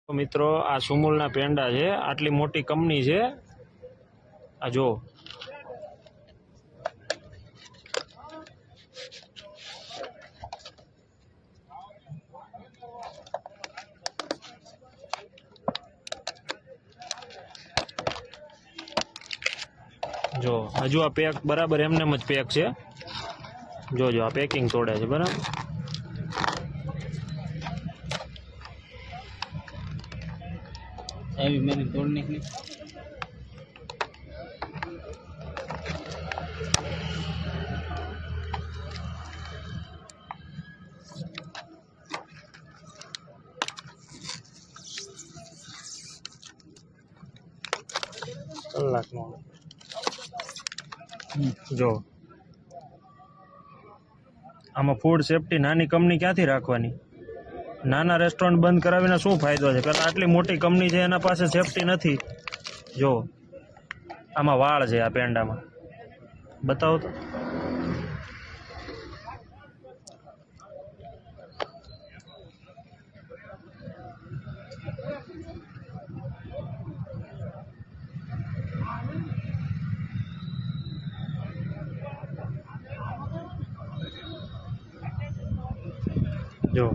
મિત્રો આ સુમુલના પેંડા છે, આટલી મોટી કંપની છે। આ જો જો હજુ આ પેક બરાબર એમનેમ જ પેક છે। જોજો આ પેકિંગ તોડે છે બરાબર। अभी मैंने तोड़ने के लिए કલાકનો જો આમાં ફૂડ સેફટી નાની કંપની ક્યાંથી રાખવાની? નાના રેસ્ટોરન્ટ બંધ કરાવીને શું ફાયદો છે? કારણ આટલી મોટી કંપની છે એના પાસે સેફટી નથી। જો આમાં વાળ છે આ પેંડામાં, બતાવો તો। જો